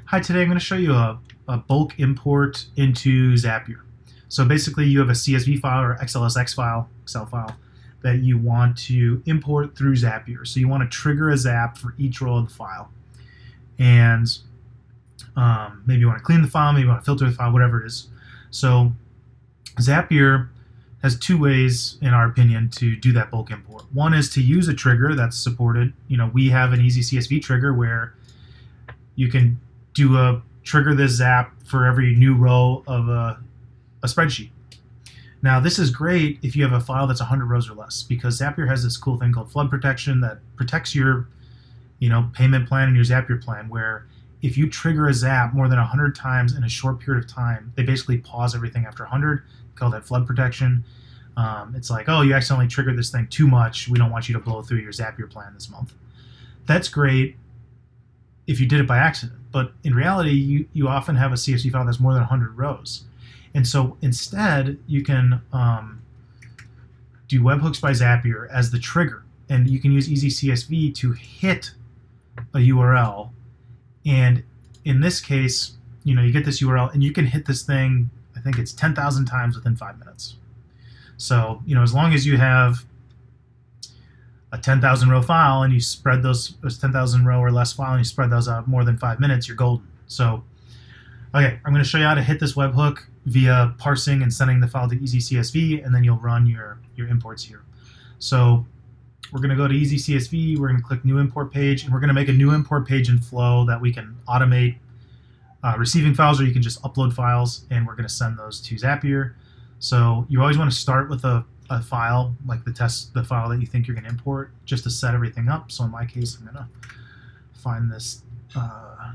Hi, today I'm going to show you a bulk import into Zapier. So basically you have a CSV file or XLSX file, Excel file, that you want to import through Zapier. So you want to trigger a zap for each row of the file. And maybe you want to clean the file, maybe you want to filter the file, whatever it is. So Zapier has two ways, in our opinion, to do that bulk import. One is to use a trigger that's supported. We have an EasyCSV trigger where you can trigger this zap for every new row of a spreadsheet. Now, this is great if you have a file that's 100 rows or less, because Zapier has this cool thing called flood protection that protects your payment plan and your Zapier plan, where if you trigger a zap more than 100 times in a short period of time, they basically pause everything after 100. They call that flood protection. It's like, oh, you accidentally triggered this thing too much. We don't want you to blow through your Zapier plan this month. That's great if you did it by accident, but in reality, you often have a CSV file that's more than 100 rows. And so instead, you can do webhooks by Zapier as the trigger, and you can use EasyCSV to hit a URL. And in this case, you get this URL, and you can hit this thing, I think it's 10,000 times within 5 minutes. So, as long as you have a 10,000 row file and you spread those 10,000 row or less file and you spread those out more than 5 minutes, you're golden. So, okay, I'm going to show you how to hit this webhook via parsing and sending the file to EasyCSV, and then you'll run your imports here. So we're going to go to EasyCSV, we're going to click New Import Page, and we're going to make a new import page in Flow that we can automate receiving files, or you can just upload files, and we're going to send those to Zapier. So you always want to start with a file, like the file that you think you're going to import, just to set everything up. So in my case, I'm going to find this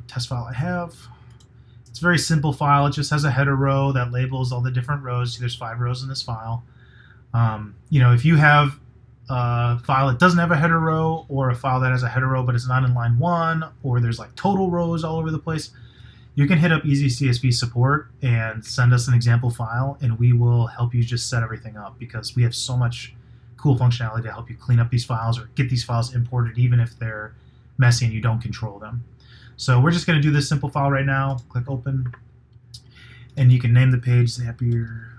test file I have. It's a very simple file. It just has a header row that labels all the different rows. See, there's 5 rows in this file. If you have a file that doesn't have a header row, or a file that has a header row but it's not in line 1, or there's like total rows all over the place, you can hit up EasyCSV support and send us an example file, and we will help you just set everything up, because we have so much cool functionality to help you clean up these files or get these files imported even if they're messy and you don't control them. So we're just going to do this simple file right now. Click Open, and you can name the page Zapier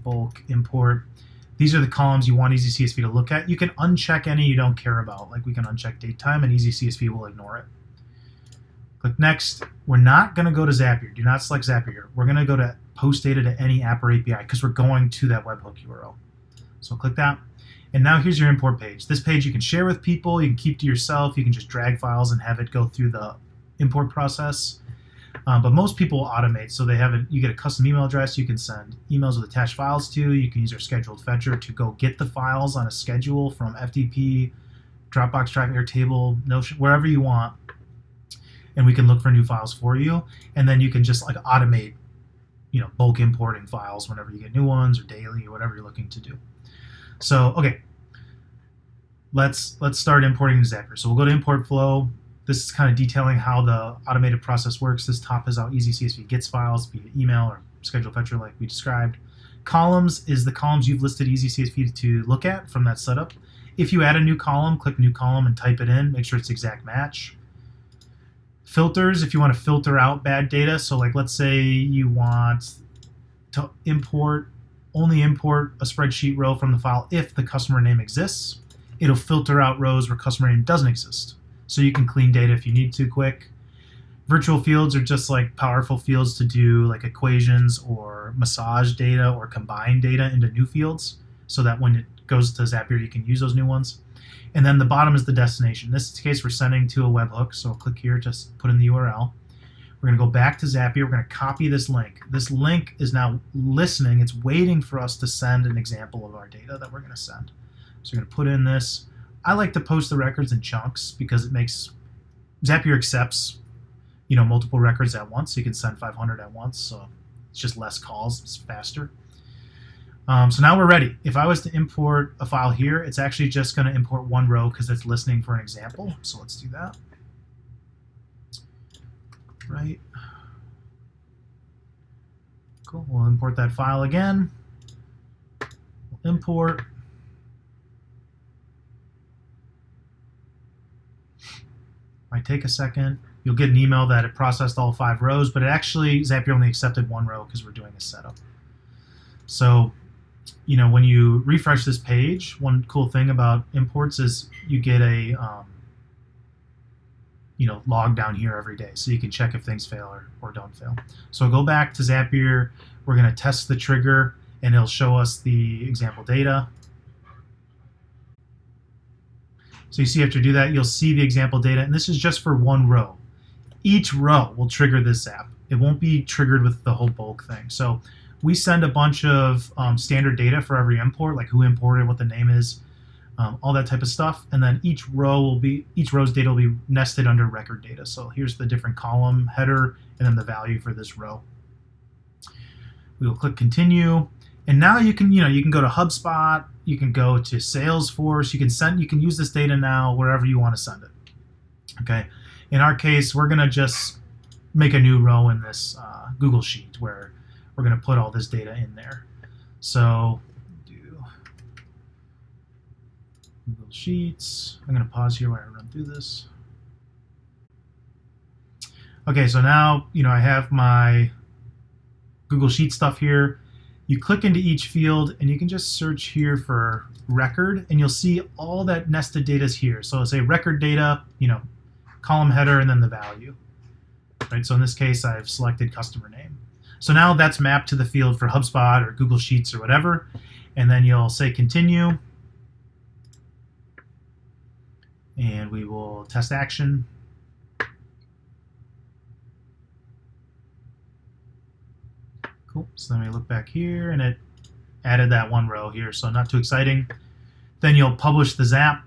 bulk import. These are the columns you want EasyCSV to look at. You can uncheck any you don't care about, like we can uncheck date time, and EasyCSV will ignore it. Click Next. We're not going to go to Zapier. Do not select Zapier here. We're going to go to post data to any app or API, because we're going to that webhook URL. So click that. And now here's your import page. This page you can share with people, you can keep to yourself, you can just drag files and have it go through the import process. But most people automate, so you get a custom email address you can send emails with attached files to. You can use our scheduled fetcher to go get the files on a schedule from FTP, Dropbox Drive, Airtable, Notion, wherever you want. And we can look for new files for you. And then you can just like automate, bulk importing files whenever you get new ones, or daily, or whatever you're looking to do. So, okay, let's start importing to Zapier. So we'll go to Import Flow. This is kind of detailing how the automated process works. This top is how EasyCSV gets files via email or schedule fetcher like we described. Columns is the columns you've listed EasyCSV to look at from that setup. If you add a new column, click New Column and type it in. Make sure it's exact match. Filters, if you want to filter out bad data. So like, let's say you want to only import a spreadsheet row from the file if the customer name exists. It'll filter out rows where customer name doesn't exist, so you can clean data if you need to quick. Virtual fields are just like powerful fields to do like equations or massage data or combine data into new fields, so that when it goes to Zapier you can use those new ones. And then the bottom is the destination. In this case, we're sending to a webhook, so click here, just put in the URL. We're going to go back to Zapier. We're going to copy this link. This link is now listening. It's waiting for us to send an example of our data that we're going to send. So we're going to put in this. I like to post the records in chunks, because it makes Zapier accepts multiple records at once. So you can send 500 at once, so it's just less calls. It's faster. So now we're ready. If I was to import a file here, it's actually just going to import one row because it's listening for an example. So let's do that. Right. Cool. We'll import that file again. We'll import. Might take a second. You'll get an email that it processed all 5 rows, but it actually, Zapier only accepted 1 row because we're doing a setup. So, when you refresh this page, one cool thing about imports is you get a, log down here every day, so you can check if things fail or don't fail. So I'll go back to Zapier. We're going to test the trigger, and it'll show us the example data. So you see after you do that, you'll see the example data, and this is just for 1 row. Each row will trigger this zap. It won't be triggered with the whole bulk thing. So we send a bunch of standard data for every import, like who imported, what the name is, all that type of stuff. And then each row's data will be nested under record data. So here's the different column header and then the value for this row. We will click continue. And now you can go to HubSpot, you can go to Salesforce, you can use this data now wherever you want to send it. Okay. In our case, we're going to just make a new row in this Google Sheet where we're going to put all this data in there. So do Google Sheets. I'm going to pause here while I run through this. Okay, so now I have my Google Sheet stuff here. You click into each field and you can just search here for record, and you'll see all that nested data is here. So it'll say record data, column header, and then the value. Right? So in this case, I've selected customer name. So now that's mapped to the field for HubSpot or Google Sheets or whatever. And then you'll say continue. And we will test action. Cool. So then we look back here, and it added that 1 row here. So not too exciting. Then you'll publish the zap.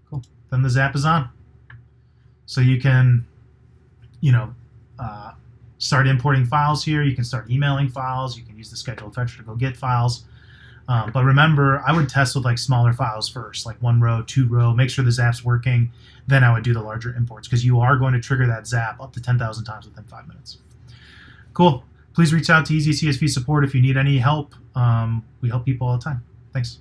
Cool. Then the zap is on. So you can, start importing files here. You can start emailing files. You can use the scheduled fetcher to go get files. But remember, I would test with smaller files first, like 1 row, 2 row, make sure the zap's working. Then I would do the larger imports because you are going to trigger that zap up to 10,000 times within 5 minutes. Cool. Please reach out to EasyCSV support if you need any help. We help people all the time. Thanks.